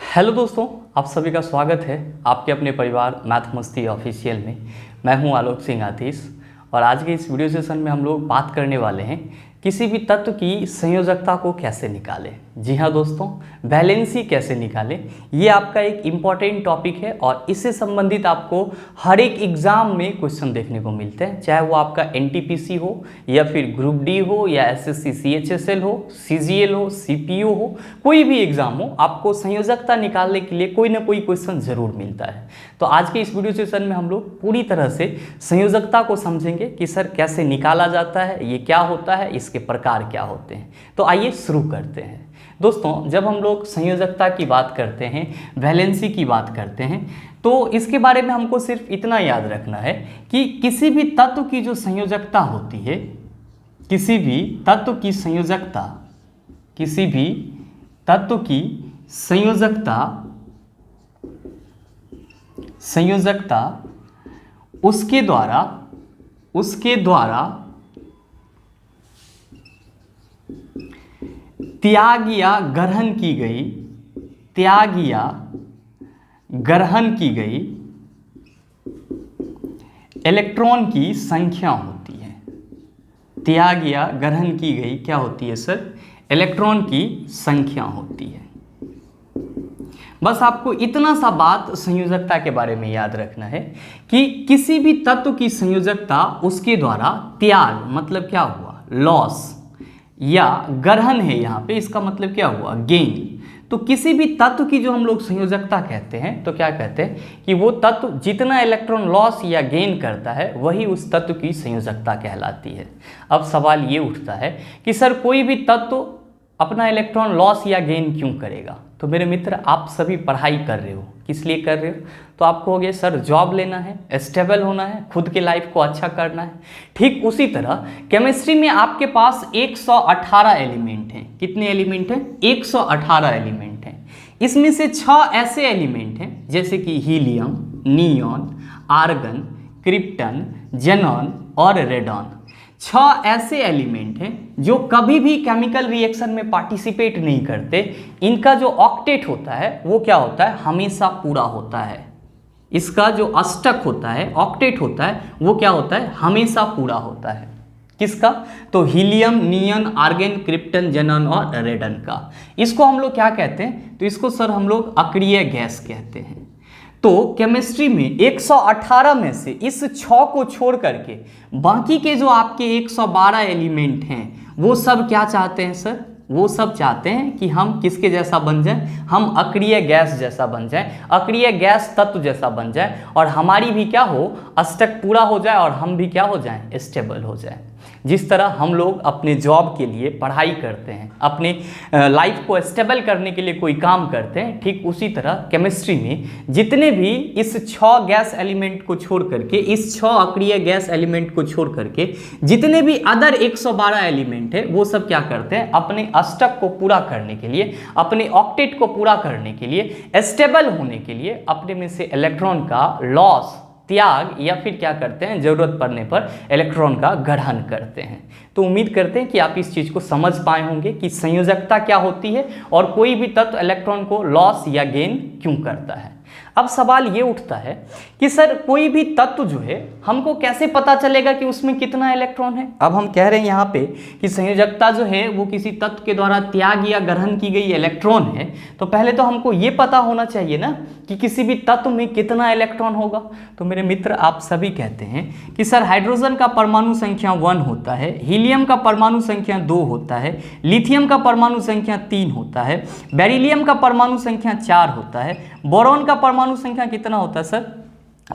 Hello दोस्तों, आप सभी का स्वागत है आपके अपने परिवार मैथ मस्ती ऑफिशियल में। मैं हूं आलोक सिंह आतिश और आज के इस वीडियो सेशन में हम लोग बात करने वाले हैं किसी भी तत्व की संयोजकता को कैसे निकालें। जी हाँ दोस्तों, वैलेंसी कैसे निकालें, ये आपका एक इम्पॉर्टेंट टॉपिक है और इससे संबंधित आपको हर एक एग्ज़ाम में क्वेश्चन देखने को मिलते हैं, चाहे वो आपका एनटीपीसी हो या फिर ग्रुप डी हो या एसएससी सीएचएसएल हो, सीजीएल हो, सीपीयू हो, कोई भी एग्ज़ाम हो, आपको संयोजकता निकालने के लिए कोई ना कोई क्वेश्चन ज़रूर मिलता है। तो आज के इस वीडियो सेशन में हम लोग पूरी तरह से संयोजकता को समझेंगे कि सर कैसे निकाला जाता है, ये क्या होता है, इसके प्रकार क्या होते हैं। तो आइए शुरू करते हैं। दोस्तों, जब हम लोग संयोजकता की बात करते हैं, वैलेंसी की बात करते हैं, तो इसके बारे में हमको सिर्फ इतना याद रखना है कि किसी भी तत्व की जो संयोजकता होती है, किसी भी तत्व की संयोजकता, किसी भी तत्व की संयोजकता उसके द्वारा त्याग या ग्रहण की गई इलेक्ट्रॉन की संख्या होती है। त्याग या ग्रहण की गई क्या होती है सर? इलेक्ट्रॉन की संख्या होती है। बस आपको इतना सा बात संयोजकता के बारे में याद रखना है कि किसी भी तत्व की संयोजकता उसके द्वारा त्याग, मतलब क्या हुआ? लॉस, या ग्रहण है यहाँ पे, इसका मतलब क्या हुआ? गेन। तो किसी भी तत्व की जो हम लोग संयोजकता कहते हैं तो क्या कहते हैं कि वो तत्व जितना इलेक्ट्रॉन लॉस या गेन करता है वही उस तत्व की संयोजकता कहलाती है। अब सवाल ये उठता है कि सर कोई भी तत्व अपना इलेक्ट्रॉन लॉस या गेन क्यों करेगा? तो मेरे मित्र, आप सभी पढ़ाई कर रहे हो, किस लिए कर रहे हो? तो आपको हो गया सर जॉब लेना है, स्टेबल होना है, खुद के लाइफ को अच्छा करना है। ठीक उसी तरह केमिस्ट्री में आपके पास 118 एलिमेंट हैं। कितने एलिमेंट हैं? 118 एलिमेंट हैं। इसमें से 6 ऐसे एलिमेंट हैं जैसे कि helium, neon, argon, krypton, xenon और रेडॉन। 6 ऐसे एलिमेंट हैं जो कभी भी केमिकल रिएक्शन में पार्टिसिपेट नहीं करते। इनका जो ऑक्टेट होता है वो क्या होता है? हमेशा पूरा होता है। इसका जो अष्टक होता है, ऑक्टेट होता है, वो क्या होता है? हमेशा पूरा होता है। किसका? तो हीलियम, नियन, आर्गन, क्रिप्टन, जेनॉन और रेडन का। इसको हम लोग क्या कहते हैं? तो इसको सर हम लोग अक्रिय गैस कहते हैं। तो केमिस्ट्री में 118 में से इस 6 को छोड़ करके बाकी के जो आपके 112 एलिमेंट हैं वो सब क्या चाहते हैं सर? वो सब चाहते हैं कि हम किसके जैसा बन जाएं? हम अक्रिय गैस जैसा बन जाएं, अक्रिय गैस तत्व जैसा बन जाएं और हमारी भी क्या हो? अष्टक पूरा हो जाए और हम भी क्या हो जाएं? स्टेबल हो जाएं। जिस तरह हम लोग अपने जॉब के लिए पढ़ाई करते हैं, अपने लाइफ को स्टेबल करने के लिए कोई काम करते हैं, ठीक उसी तरह केमिस्ट्री में जितने भी इस 6 गैस एलिमेंट को छोड़ करके, इस 6 अक्रिय गैस एलिमेंट को छोड़ करके जितने भी अदर 112 एलिमेंट है वो सब क्या करते हैं? अपने अष्टक को पूरा करने के लिए, अपने ऑक्टेट को पूरा करने के लिए, स्टेबल होने के लिए अपने में से इलेक्ट्रॉन का लॉस, त्याग या फिर क्या करते हैं? जरूरत पड़ने पर इलेक्ट्रॉन का ग्रहण करते हैं। तो उम्मीद करते हैं कि आप इस चीज़ को समझ पाए होंगे कि संयोजकता क्या होती है और कोई भी तत्व इलेक्ट्रॉन को लॉस या गेन क्यों करता है। अब सवाल ये उठता है कि सर कोई भी तत्व जो है हमको कैसे पता चलेगा कि उसमें कितना इलेक्ट्रॉन है? अब हम कह रहे हैं यहाँ पे कि संयोजकता जो है वो किसी तत्व के द्वारा त्याग या ग्रहण की गई इलेक्ट्रॉन है, तो पहले तो हमको ये पता होना चाहिए ना कि किसी भी तत्व में कितना इलेक्ट्रॉन होगा। तो मेरे मित्र, आप सभी कहते हैं कि सर हाइड्रोजन का परमाणु संख्या 1 होता है, हीलियम का परमाणु संख्या 2 होता है, लिथियम का परमाणु संख्या 3 होता है, बेरिलियम का परमाणु संख्या 4 होता है, बोरॉन का परमाणु संख्या कितना होता है सर?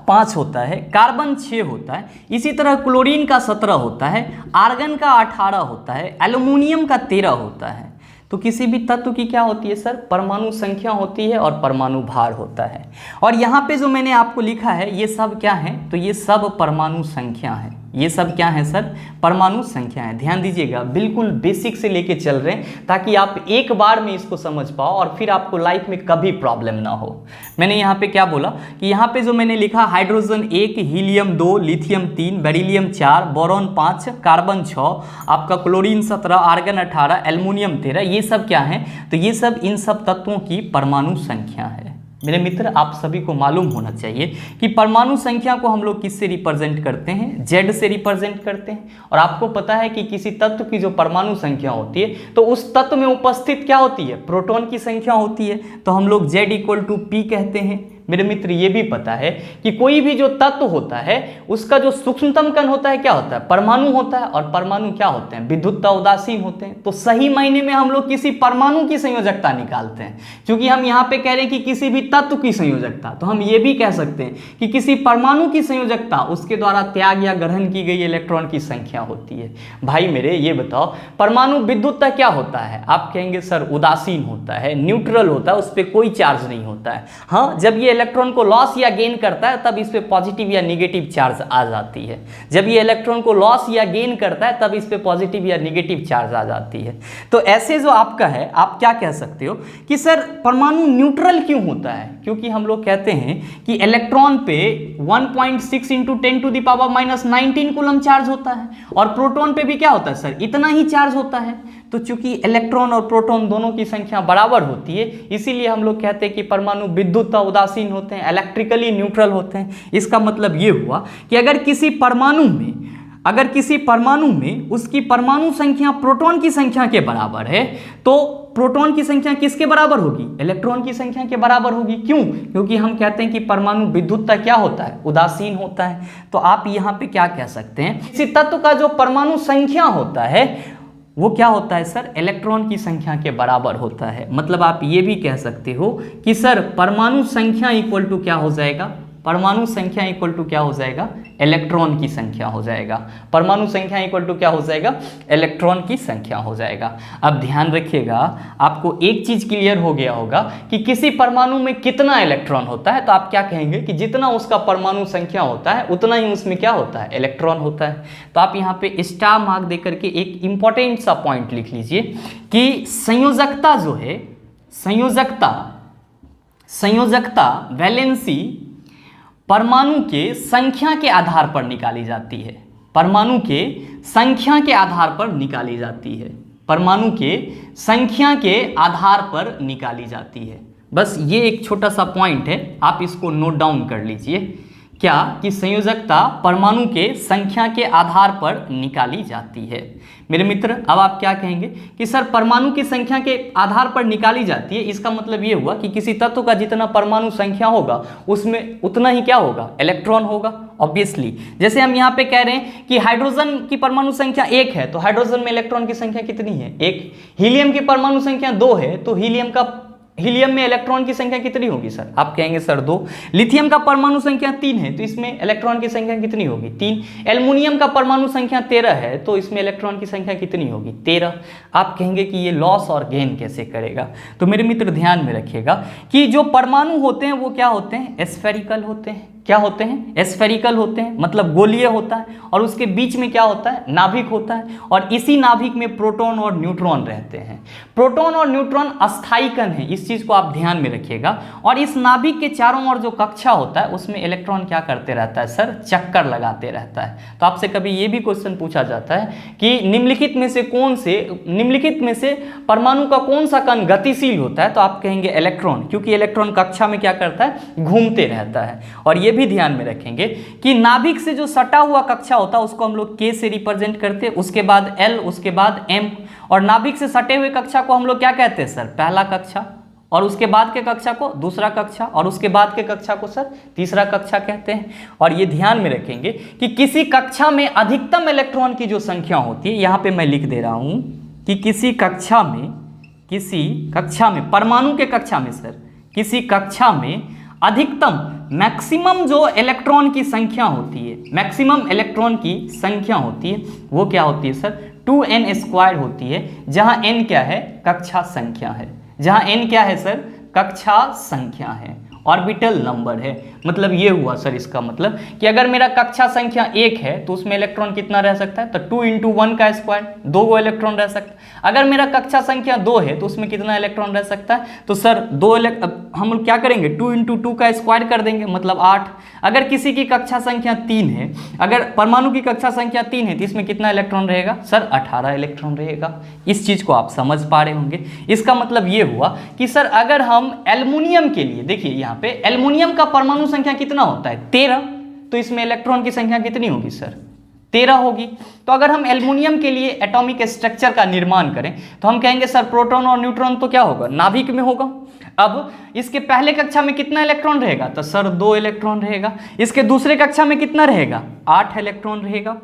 5 होता है, कार्बन 6 होता है, इसी तरह क्लोरीन का 17 होता है, आर्गन का 18 होता है, एल्युमिनियम का 13 होता है। तो किसी भी तत्व की क्या होती है सर? परमाणु संख्या होती है और परमाणु भार होता है। और यहाँ पे जो मैंने आपको लिखा है ये सब क्या है? तो ये सब परमाणु संख्या है। ये सब क्या है सर? परमाणु संख्या है। ध्यान दीजिएगा, बिल्कुल बेसिक से लेके चल रहे हैं ताकि आप एक बार में इसको समझ पाओ और फिर आपको लाइफ में कभी प्रॉब्लम ना हो। मैंने यहाँ पे क्या बोला कि यहाँ पे जो मैंने लिखा hydrogen 1, helium 2, lithium 3, beryllium 4, boron 5, carbon 6, आपका क्लोरीन 17, आर्गन 18, एल्युमिनियम 13, ये सब क्या है? तो ये सब इन सब तत्वों की परमाणु संख्या है। मेरे मित्र, आप सभी को मालूम होना चाहिए कि परमाणु संख्या को हम लोग किससे रिप्रेजेंट करते हैं? Z से रिप्रेजेंट करते हैं। और आपको पता है कि किसी तत्व की जो परमाणु संख्या होती है तो उस तत्व में उपस्थित क्या होती है? प्रोटॉन की संख्या होती है। तो हम लोग Z = P कहते हैं। मेरे मित्र, ये भी पता है कि कोई भी जो तत्व होता है उसका जो सूक्ष्मतम कण होता है क्या होता है? परमाणु होता है। और परमाणु क्या होते हैं? विद्युतता उदासीन होते हैं। तो सही मायने में हम लोग किसी परमाणु की संयोजकता निकालते हैं। क्योंकि हम यहाँ पे कह रहे हैं कि किसी भी तत्व की संयोजकता, तो हम ये भी कह सकते हैं कि किसी परमाणु की संयोजकता उसके द्वारा त्याग या ग्रहण की गई इलेक्ट्रॉन की संख्या होती है। भाई मेरे, ये बताओ परमाणु विद्युतता क्या होता है? आप कहेंगे सर उदासीन होता है, न्यूट्रल होता है, उस पर कोई चार्ज नहीं होता है। हाँ, जब ये इलेक्ट्रॉन को लॉस या गेन करता है तब इस पे पॉजिटिव या नेगेटिव चार्ज आ जाती है। जब ये इलेक्ट्रॉन को लॉस या गेन करता है तब इस पे पॉजिटिव या नेगेटिव चार्ज आ जाती है। तो ऐसे जो आपका है, आप क्या कह सकते हो कि सर परमाणु न्यूट्रल क्यों होता है? क्योंकि हम लोग कहते हैं कि इलेक्ट्रॉन पे 1.6 × 10⁻⁹ कूलम चार्ज होता है और प्रोटॉन पे भी क्या होता है सर? इतना ही चार्ज होता है। तो चूंकि इलेक्ट्रॉन और प्रोटॉन दोनों की संख्या बराबर होती है, इसीलिए हम लोग कहते हैं कि परमाणु विद्युतता उदासीन होते हैं, इलेक्ट्रिकली न्यूट्रल होते हैं। इसका मतलब ये हुआ कि अगर किसी परमाणु में उसकी परमाणु संख्या प्रोटॉन की संख्या के बराबर है तो प्रोटॉन की संख्या किसके बराबर होगी? इलेक्ट्रॉन की संख्या के बराबर होगी। क्यों? क्योंकि हम कहते हैं कि परमाणु विद्युतता क्या होता है? उदासीन होता है। तो आप यहाँ पे क्या कह सकते हैं? किसी तत्व का जो परमाणु संख्या होता है वो क्या होता है सर? इलेक्ट्रॉन की संख्या के बराबर होता है। मतलब आप ये भी कह सकते हो कि सर परमाणु संख्या इक्वल टू क्या हो जाएगा? परमाणु संख्या इक्वल टू क्या हो जाएगा? इलेक्ट्रॉन की संख्या हो जाएगा। परमाणु संख्या इक्वल टू क्या हो जाएगा? इलेक्ट्रॉन की संख्या हो जाएगा। अब ध्यान रखिएगा, आपको एक चीज क्लियर हो गया होगा कि किसी परमाणु में कितना इलेक्ट्रॉन होता है। तो आप क्या कहेंगे कि जितना उसका परमाणु संख्या होता है उतना ही उसमें क्या होता है? इलेक्ट्रॉन होता है। तो आप यहाँ पे स्टार मार्क दे करके एक इंपॉर्टेंट सा पॉइंट लिख लीजिए कि संयोजकता जो है, संयोजकता वैलेंसी परमाणु के संख्या के आधार पर निकाली जाती है। परमाणु के संख्या के आधार पर निकाली जाती है। परमाणु के संख्या के आधार पर निकाली जाती है। बस ये एक छोटा सा पॉइंट है, आप इसको नोट डाउन कर लीजिए। क्या कि संयोजकता परमाणु के संख्या के आधार पर निकाली जाती है। मेरे मित्र, अब आप क्या कहेंगे कि सर परमाणु की संख्या के आधार पर निकाली जाती है, इसका मतलब ये हुआ कि किसी तत्व का जितना परमाणु संख्या होगा उसमें उतना ही क्या होगा? इलेक्ट्रॉन होगा। ऑब्वियसली जैसे हम यहाँ पे कह रहे हैं कि हाइड्रोजन की परमाणु संख्या 1 है तो हाइड्रोजन में इलेक्ट्रॉन की संख्या कितनी है? 1। हीलियम की परमाणु संख्या 2 है तो हीलियम में इलेक्ट्रॉन की संख्या कितनी होगी सर? आप कहेंगे सर 2। लिथियम का परमाणु संख्या 3 है तो इसमें इलेक्ट्रॉन की संख्या कितनी होगी? 3। एल्युमिनियम का परमाणु संख्या 13 है तो इसमें इलेक्ट्रॉन की संख्या कितनी होगी? 13। आप कहेंगे कि ये लॉस और गेन कैसे करेगा? तो मेरे मित्र ध्यान में रखिएगा कि जो परमाणु होते हैं वो क्या होते हैं? स्फेरिकल होते हैं। क्या होते हैं? स्फेरिकल होते हैं, मतलब गोलीय होता है और उसके बीच में क्या होता है? नाभिक होता है और इसी नाभिक में प्रोटॉन और न्यूट्रॉन रहते हैं। प्रोटॉन और न्यूट्रॉन अस्थायी कण है, इस चीज को आप ध्यान में रखिएगा। और इस नाभिक के चारों ओर जो कक्षा होता है उसमें इलेक्ट्रॉन क्या करते रहता है सर? चक्कर लगाते रहता है। तो आपसे कभी ये भी क्वेश्चन पूछा जाता है कि निम्नलिखित में से परमाणु का कौन सा कण गतिशील होता है? तो आप कहेंगे इलेक्ट्रॉन, क्योंकि इलेक्ट्रॉन कक्षा में क्या करता है? घूमते रहता है। और ये भी ध्यान में रखेंगे कि नाभिक से जो सटा हुआ कक्षा होता है उसको हम लोग K से रिप्रेजेंट करते हैं, उसके बाद L, उसके बाद M। और नाभिक से सटे हुए कक्षा को हम लोग क्या कहते हैं सर? पहला कक्षा। और उसके बाद के कक्षा को दूसरा कक्षा और उसके बाद के कक्षा को सर तीसरा कक्षा कहते हैं। और ये ध्यान में रखेंगे कि किसी कक्षा में अधिकतम इलेक्ट्रॉन की जो संख्या होती है, यहाँ पे मैं लिख दे रहा हूँ कि किसी कक्षा में परमाणु के कक्षा में सर, किसी कक्षा में अधिकतम मैक्सिमम जो इलेक्ट्रॉन की संख्या होती है, मैक्सिमम इलेक्ट्रॉन की संख्या होती है वो क्या होती है सर? 2n² होती है, जहां n क्या है? कक्षा संख्या है। जहां n क्या है सर? कक्षा संख्या है। ऑर्बिटल नंबर है। मतलब ये हुआ सर इसका मतलब कि अगर मेरा कक्षा संख्या 1 है तो उसमें इलेक्ट्रॉन कितना रह सकता है, तो 2 × 1 का स्क्वायर, 2 गो इलेक्ट्रॉन रह सकता है। अगर मेरा कक्षा संख्या 2 है तो उसमें कितना इलेक्ट्रॉन रह सकता है, तो सर हम लोग क्या करेंगे, 2 × 2 का स्क्वायर कर देंगे, मतलब 8। अगर किसी की कक्षा संख्या 3 है, अगर परमाणु की कक्षा संख्या 3 है तो इसमें कितना इलेक्ट्रॉन रहेगा सर, 18 इलेक्ट्रॉन रहेगा। इस चीज को आप समझ पा रहे होंगे। इसका मतलब ये हुआ कि सर अगर हम एल्युमिनियम के लिए, देखिए यहाँ पे एल्युमिनियम का परमाणु संख्या कितना होता है, 13, तो इसमें इलेक्ट्रॉन की संख्या कितनी होगी सर, 13 होगी। तो अगर हम एल्युमिनियम के लिए एटॉमिक स्ट्रक्चर का निर्माण करें तो हम कहेंगे सर प्रोटॉन और न्यूट्रॉन तो क्या होगा, नाभिक में होगा। अब इसके पहले कक्षा में कितना इलेक्ट्रॉन रहेगा, तो सर 2 इलेक्ट्रॉन रहेगा। इसके दूसरे कक्षा में कितना रहेगा, 8 इलेक्ट्रॉन रहेगा।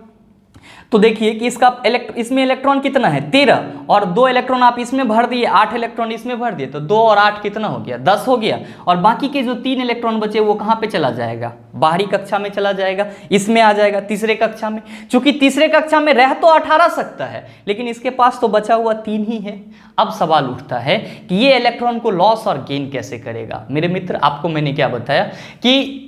तो देखिए कि इसमें इलेक्ट्रॉन कितना है, 13, और 2 इलेक्ट्रॉन आप इसमें भर दिए, 8 इलेक्ट्रॉन इसमें भर दिए, तो 2 और 8 कितना हो गया, 10 हो गया। और बाकी के जो 3 इलेक्ट्रॉन बचे वो कहाँ पे चला जाएगा, बाहरी कक्षा में चला जाएगा, इसमें आ जाएगा तीसरे कक्षा में। चूंकि तीसरे कक्षा में रह तो 18 सकता है, लेकिन इसके पास तो बचा हुआ 3 ही है। अब सवाल उठता है कि ये इलेक्ट्रॉन को लॉस और गेन कैसे करेगा। मेरे मित्र, आपको मैंने क्या बताया कि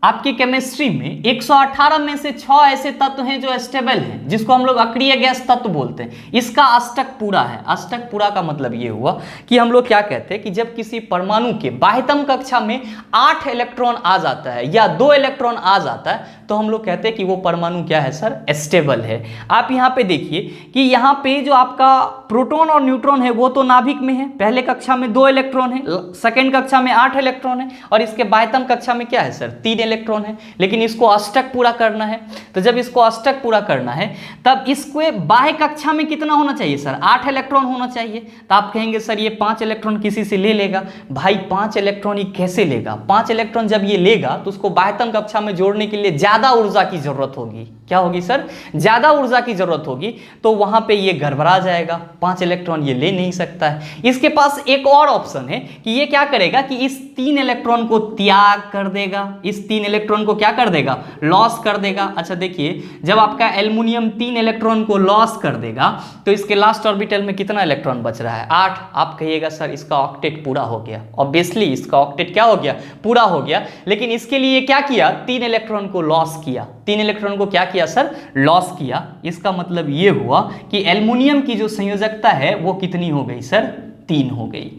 आपकी केमिस्ट्री में 118 में से 6 ऐसे तत्व हैं जो स्टेबल हैं, जिसको हम लोग अक्रिय गैस तत्व बोलते हैं। इसका अष्टक पूरा है। अष्टक पूरा का मतलब ये हुआ कि हम लोग क्या कहते हैं कि जब किसी परमाणु के बाह्यतम कक्षा में 8 इलेक्ट्रॉन आ जाता है या 2 इलेक्ट्रॉन आ जाता है तो हम लोग कहते हैं कि वो परमाणु क्या है सर, स्टेबल है। आप यहाँ पे देखिए कि यहाँ पे जो आपका प्रोटॉन और न्यूट्रॉन है वो तो नाभिक में है, पहले कक्षा में 2 इलेक्ट्रॉन है, सेकेंड कक्षा में 8 इलेक्ट्रॉन है, और इसके बाह्यतम कक्षा में क्या है सर, 3 इलेक्ट्रॉन है। लेकिन इसको अष्टक पूरा करना है, तो जब इसको अष्टक पूरा करना है तब इसको बाह्य कक्षा में कितना होना चाहिए सर, 8 इलेक्ट्रॉन होना चाहिए। तो आप कहेंगे सर ये 5 इलेक्ट्रॉन किसी से ले लेगा। भाई 5 इलेक्ट्रॉन ही कैसे लेगा, 5 इलेक्ट्रॉन जब ये लेगा तो उसको बाह्यतम कक्षा में जोड़ने के लिए ज्यादा ऊर्जा की जरूरत होगी। क्या होगी सर, ज्यादा ऊर्जा की जरूरत होगी। तो वहां पे ये गड़बड़ा जाएगा, 5 इलेक्ट्रॉन ये ले नहीं सकता है। इसके पास एक और ऑप्शन है कि ये क्या करेगा कि इस 3 इलेक्ट्रॉन को त्याग कर देगा, इस 3 इलेक्ट्रॉन को क्या कर देगा, लॉस कर देगा। अच्छा देखिए, जब आपका एल्युमिनियम 3 इलेक्ट्रॉन को लॉस कर देगा तो इसके लास्ट ऑर्बिटल में कितना इलेक्ट्रॉन बच रहा है, 8। आप कहिएगा सर इसका ऑक्टेट पूरा हो गया। ऑब्वियसली इसका ऑक्टेट क्या हो गया, पूरा हो गया। लेकिन इसके लिए क्या किया, 3 इलेक्ट्रॉन को लॉस किया। 3 इलेक्ट्रॉन को क्या किया सर, लॉस किया। इसका मतलब ये हुआ कि एल्युमिनियम की जो संयोजकता है वो कितनी हो गई सर, 3 हो गई।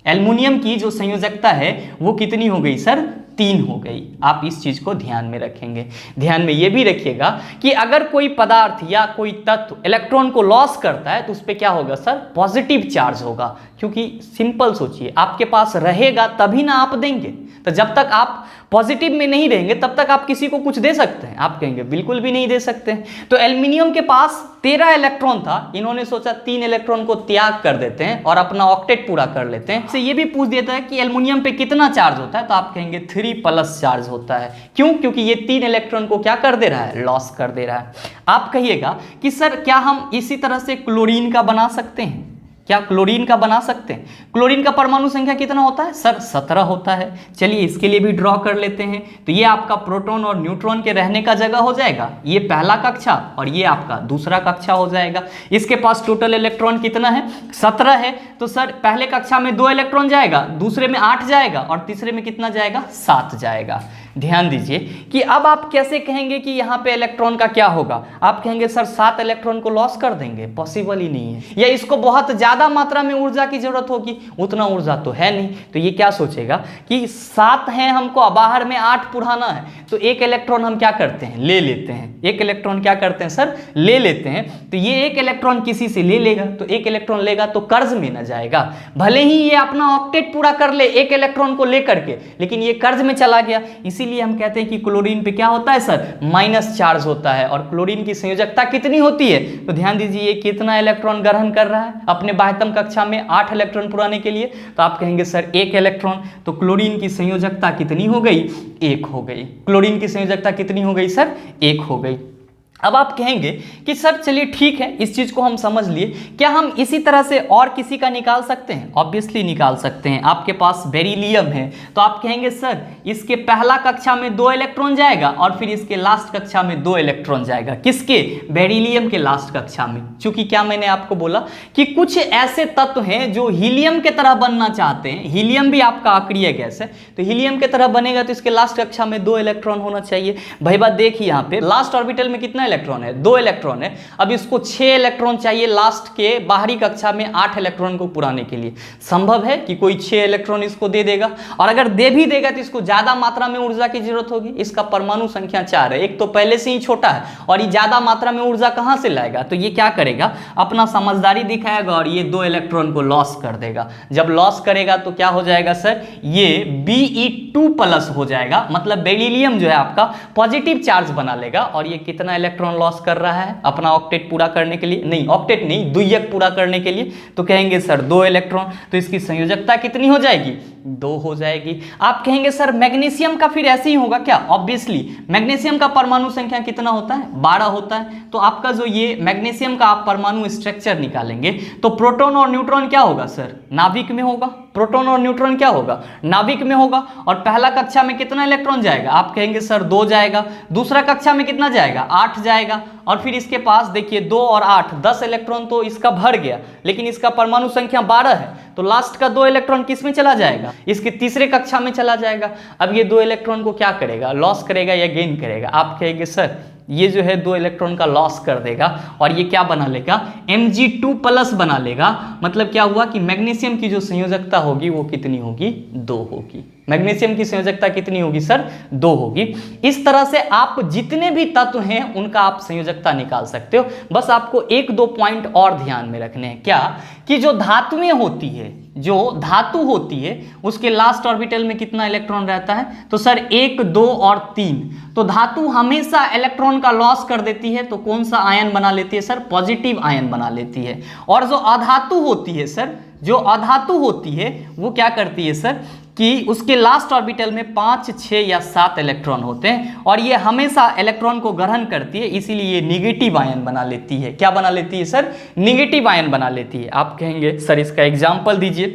एल्युमिनियम की जो संयोजकता है वो कितनी हो गई सर, 3 हो गई। आप इस चीज को ध्यान में रखेंगे। ध्यान में ये भी रखिएगा कि अगर कोई पदार्थ या कोई तत्व इलेक्ट्रॉन को लॉस करता है तो उस पर क्या होगा सर, पॉजिटिव चार्ज होगा। क्योंकि सिंपल सोचिए, आपके पास रहेगा तभी ना आप देंगे। तो जब तक आप पॉजिटिव में नहीं रहेंगे तब तक आप किसी को कुछ दे सकते हैं, आप कहेंगे बिल्कुल भी नहीं दे सकते। तो एल्युमिनियम के पास 13 इलेक्ट्रॉन था, इन्होंने सोचा 3 इलेक्ट्रॉन को त्याग कर देते हैं और अपना ऑक्टेट पूरा कर लेते हैं। इससे ये भी पूछ देता है कि एल्युमिनियम पे कितना चार्ज होता है, तो आप कहेंगे 3+ चार्ज होता है। क्यों, क्योंकि ये 3 इलेक्ट्रॉन को क्या कर दे रहा है, लॉस कर दे रहा है। आप कहिएगा कि सर क्या हम इसी तरह से क्लोरीन का बना सकते हैं, क्या क्लोरीन का बना सकते हैं। क्लोरीन का परमाणु संख्या कितना होता है सर, 17 होता है। चलिए इसके लिए भी ड्रॉ कर लेते हैं। तो ये आपका प्रोटॉन और न्यूट्रॉन के रहने का जगह हो जाएगा, ये पहला कक्षा और ये आपका दूसरा कक्षा हो जाएगा। इसके पास टोटल इलेक्ट्रॉन कितना है, 17 है। तो सर पहले कक्षा में 2 इलेक्ट्रॉन जाएगा, दूसरे में 8 जाएगा और तीसरे में कितना जाएगा, 7 जाएगा। ध्यान दीजिए कि अब आप कैसे कहेंगे कि यहाँ पे इलेक्ट्रॉन का क्या होगा। आप कहेंगे सर 7 इलेक्ट्रॉन को लॉस कर देंगे, पॉसिबल ही नहीं है, या इसको बहुत ज्यादा मात्रा में ऊर्जा की जरूरत होगी, उतना ऊर्जा तो है नहीं। तो ये क्या सोचेगा कि 7 है, हमको बाहर में 8 पुराना है, तो 1 इलेक्ट्रॉन हम क्या करते हैं, ले लेते हैं। 1 इलेक्ट्रॉन क्या करते हैं सर, ले लेते हैं। तो ये 1 इलेक्ट्रॉन किसी से ले लेगा, तो 1 इलेक्ट्रॉन लेगा तो कर्ज में न जाएगा। भले ही ये अपना ऑक्टेट पूरा कर ले 1 इलेक्ट्रॉन को लेकर के, लेकिन ये कर्ज में चला गया। इसीलिए हम कहते हैं कि क्लोरीन पे क्या होता है सर, माइनस चार्ज होता है। और क्लोरीन की संयोजकता कितनी होती है, तो ध्यान दीजिए ये कितना इलेक्ट्रॉन ग्रहण कर रहा है अपने बाह्यतम कक्षा में, 8 इलेक्ट्रॉन पुराने के लिए। तो आप कहेंगे सर 1 इलेक्ट्रॉन, तो क्लोरीन की संयोजकता कितनी हो गई, 1 हो गई। क्लोरीन की संयोजकता कितनी हो गई सर, 1 हो गई। अब आप कहेंगे कि सर चलिए ठीक है, इस चीज़ को हम समझ लिए, क्या हम इसी तरह से और किसी का निकाल सकते हैं? ऑब्वियसली निकाल सकते हैं। आपके पास बेरिलियम है तो आप कहेंगे सर इसके पहला कक्षा में 2 इलेक्ट्रॉन जाएगा और फिर इसके लास्ट कक्षा में 2 इलेक्ट्रॉन जाएगा। किसके? बेरिलियम के लास्ट कक्षा में। चूंकि क्या मैंने आपको बोला कि कुछ ऐसे तत्व हैं जो हीलियम के तरह बनना चाहते हैं, हीलियम भी आपका अक्रिय गैस है, तो हीलियम के तरह बनेगा तो इसके लास्ट कक्षा में 2 इलेक्ट्रॉन होना चाहिए। भाई बात देखिए, यहाँ पे लास्ट ऑर्बिटल में कितना इलेक्ट्रॉन है? 2 इलेक्ट्रॉन है। अब इसको 6 इलेक्ट्रॉन चाहिए लास्ट के बाहरी कक्षा में 8 इलेक्ट्रॉन को पुराने के लिए। संभव है कि कोई 6 इलेक्ट्रॉन इसको दे देगा, और अगर दे भी देगा तो इसको ज्यादा मात्रा में ऊर्जा की जरूरत होगी। इसका परमाणु संख्या 4 है, एक तो पहले से ही छोटा है और ये ज्यादा मात्रा में ऊर्जा कहां से लाएगा? तो ये क्या करेगा? अपना समझदारी दिखाएगा और ये 2 इलेक्ट्रॉन को लॉस कर देगा। जब लॉस करेगा तो क्या हो जाएगा सर? ये Be2+ हो जाएगा, मतलब बेरिलियम जो है आपका पॉजिटिव चार्ज बना लेगा। और ये कितना इलेक्ट्रॉन लॉस कर रहा है अपना ऑक्टेट पूरा करने के लिए? नहीं, ऑक्टेट नहीं, द्वियक पूरा करने के लिए। तो कहेंगे सर 2 इलेक्ट्रॉन, तो इसकी संयोजकता कितनी हो जाएगी? 2 हो जाएगी। आप कहेंगे सर मैग्नीशियम का फिर ऐसे ही होगा क्या? ऑब्वियसली मैग्नीशियम का परमाणु संख्या कितना होता है? 12 होता है। तो आपका जो ये मैग्नीशियम का आप परमाणु स्ट्रक्चर निकालेंगे तो प्रोटॉन और न्यूट्रॉन क्या होगा सर? नाभिक में होगा। प्रोटॉन और न्यूट्रॉन क्या होगा? नाभिक में होगा। और पहला कक्षा में कितना इलेक्ट्रॉन जाएगा? आप कहेंगे सर 2 जाएगा। दूसरा कक्षा में कितना जाएगा? 8 जाएगा। और फिर इसके पास देखिए 2 और 8 10 इलेक्ट्रॉन तो इसका भर गया, लेकिन इसका परमाणु संख्या 12 है, तो लास्ट का 2 इलेक्ट्रॉन किस में चला जाएगा? इसके तीसरे कक्षा में चला जाएगा। अब ये 2 इलेक्ट्रॉन को क्या करेगा? लॉस करेगा या गेन करेगा? आप कहेंगे सर ये जो है 2 इलेक्ट्रॉन का लॉस कर देगा और ये क्या बना लेगा? Mg2+ बना लेगा। मतलब क्या हुआ कि मैग्नीशियम की जो संयोजकता होगी वो कितनी होगी? 2 होगी। मैग्नीशियम की संयोजकता कितनी होगी सर? 2 होगी। इस तरह से आप जितने भी तत्व हैं उनका आप संयोजकता निकाल सकते हो। बस आपको 1-2 पॉइंट और ध्यान में रखने हैं। क्या? कि जो धातुएं होती है, जो धातु होती है उसके लास्ट ऑर्बिटल में कितना इलेक्ट्रॉन रहता है? तो सर 1, 2 और 3। तो धातु हमेशा इलेक्ट्रॉन का लॉस कर देती है, तो कौन सा आयन बना लेती है सर? पॉजिटिव आयन बना लेती है। और जो अधातु होती है सर, जो अधातु होती है वो क्या करती है सर? कि उसके लास्ट ऑर्बिटल में 5, 6 या 7 इलेक्ट्रॉन होते हैं और ये हमेशा इलेक्ट्रॉन को ग्रहण करती है, इसीलिए ये निगेटिव आयन बना लेती है। क्या बना लेती है सर? निगेटिव आयन बना लेती है। आप कहेंगे सर इसका एग्जाम्पल दीजिए।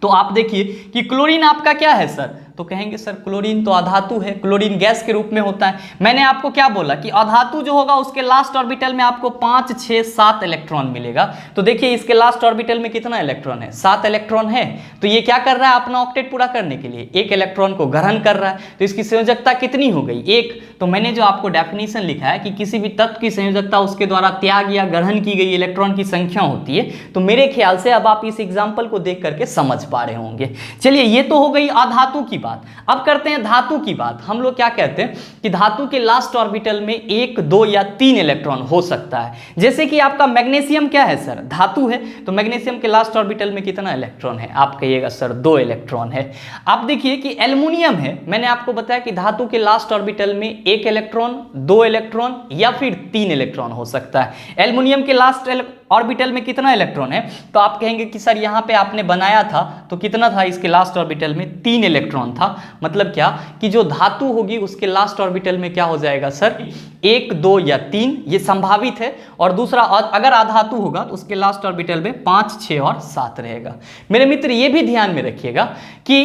तो आप देखिए कि क्लोरीन आपका क्या है सर? तो कहेंगे सर क्लोरीन तो अधातु है, क्लोरीन गैस के रूप में होता है। मैंने आपको क्या बोला कि अधातु जो होगा उसके लास्ट ऑर्बिटल में आपको 5, 6, 7 इलेक्ट्रॉन मिलेगा। तो देखिए इसके लास्ट ऑर्बिटल में कितना इलेक्ट्रॉन है? 7 इलेक्ट्रॉन है। तो ये क्या कर रहा है अपना ऑक्टेट पूरा करने के लिए? 1 इलेक्ट्रॉन को ग्रहण कर रहा है। तो इसकी संयोजकता कितनी हो गई? 1। तो मैंने जो आपको डेफिनेशन लिखा है कि किसी भी तत्व की संयोजकता उसके द्वारा त्याग या ग्रहण की गई इलेक्ट्रॉन की संख्या होती है। तो मेरे ख्याल से अब आप इस एग्जाम्पल को देख करके समझ पा रहे होंगे। चलिए ये तो हो गई अधातु की बात। अब करते हैं धातु की बात। हम लोग क्या कहते हैं कि धातु के लास्ट ऑर्बिटल में 1, 2 या 3 इलेक्ट्रॉन हो सकता है। जैसे कि आपका मैग्नीशियम क्या है सर? धातु है। तो मैग्नीशियम के लास्ट ऑर्बिटल में कितना इलेक्ट्रॉन है? आप कहिएगा सर 2 इलेक्ट्रॉन है। आप देखिए कि एल्युमिनियम है। मैंने आपको बताया कि धातु के लास्ट ऑर्बिटल में 1 इलेक्ट्रॉन, 2 इलेक्ट्रॉन या फिर 3 इलेक्ट्रॉन हो सकता है। एल्युमिनियम के लास्ट ऑर्बिटल में कितना इलेक्ट्रॉन है? तो आप कहेंगे कि सर यहाँ पे आपने बनाया था तो कितना था? इसके लास्ट ऑर्बिटल में 3 इलेक्ट्रॉन था। मतलब क्या कि जो धातु होगी उसके लास्ट ऑर्बिटल में क्या हो जाएगा सर? 1, 2 या 3, ये संभावित है। और दूसरा अगर अधातु होगा तो उसके लास्ट ऑर्बिटल में 5, 6 और 7 रहेगा। मेरे मित्र ये भी ध्यान में रखिएगा कि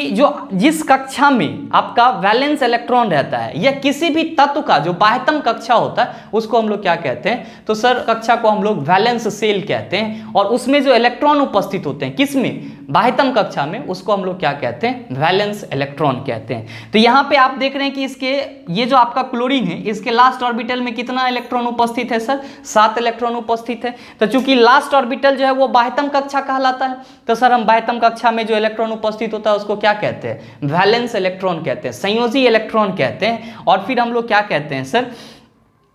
जिस कक्षा में आपका वैलेंस इलेक्ट्रॉन रहता है या किसी भी तत्व का जो बाह्यतम कक्षा होता है उसको हम लोग क्या कहते हैं? तो सर कक्षा को हम लोग वैलेंस सेल कहते हैं। और उसमें जो इलेक्ट्रॉन उपस्थित होते हैं किसमें? बाह्यतम कक्षा में, उसको हम लोग क्या कहते हैं? वैलेंस इलेक्ट्रॉन कहते हैं। तो यहाँ पे आप देख रहे हैं कि इसके ये जो आपका क्लोरीन है इसके लास्ट ऑर्बिटल में कितना इलेक्ट्रॉन उपस्थित है सर? 7 इलेक्ट्रॉन उपस्थित है। तो चूंकि लास्ट ऑर्बिटल जो है वो बाह्यतम कक्षा कहलाता है, तो सर हम बाह्यतम कक्षा में जो इलेक्ट्रॉन उपस्थित होता है उसको क्या कहते हैं? वैलेंस इलेक्ट्रॉन कहते हैं, संयोजी इलेक्ट्रॉन कहते हैं। और फिर हम लोग क्या कहते हैं सर?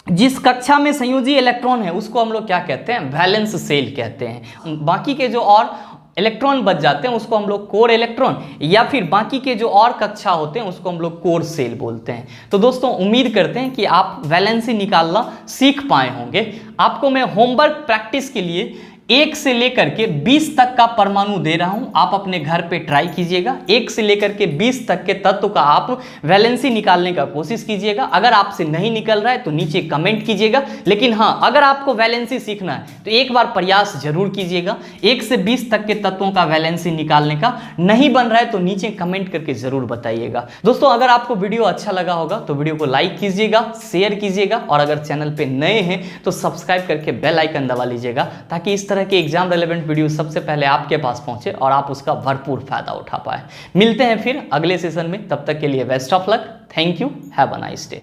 जिस कक्षा में संयोजी इलेक्ट्रॉन है उसको हम लोग क्या कहते हैं? वैलेंस सेल कहते हैं। बाकी के जो और इलेक्ट्रॉन बच जाते हैं उसको हम लोग कोर इलेक्ट्रॉन या फिर बाकी के जो और कक्षा होते हैं उसको हम लोग कोर सेल बोलते हैं। तो दोस्तों उम्मीद करते हैं कि आप वैलेंसी निकालना सीख पाए होंगे। आपको मैं होमवर्क प्रैक्टिस के लिए 1 से लेकर के 20 तक का परमाणु दे रहा हूं, आप अपने घर पे ट्राई कीजिएगा। 1 से लेकर के 20 तक के तत्व का आप वैलेंसी निकालने का कोशिश कीजिएगा। अगर आपसे नहीं निकल रहा है तो नीचे कमेंट कीजिएगा, लेकिन हां, अगर आपको वैलेंसी सीखना है तो एक बार प्रयास जरूर कीजिएगा। 1 से 20 तक के तत्वों का वैलेंसी निकालने का नहीं बन रहा है तो नीचे कमेंट करके जरूर बताइएगा। दोस्तों, अगर आपको वीडियो अच्छा लगा होगा तो वीडियो को लाइक कीजिएगा, शेयर कीजिएगा, और अगर चैनल पे नए हैं तो सब्सक्राइब करके बेल आइकन दबा लीजिएगा, ताकि इस तरह के एग्जाम रेलेवेंट वीडियो सबसे पहले आपके पास पहुंचे और आप उसका भरपूर फायदा उठा पाए। मिलते हैं फिर अगले सेशन में, तब तक के लिए best of luck. Thank you, have a nice day.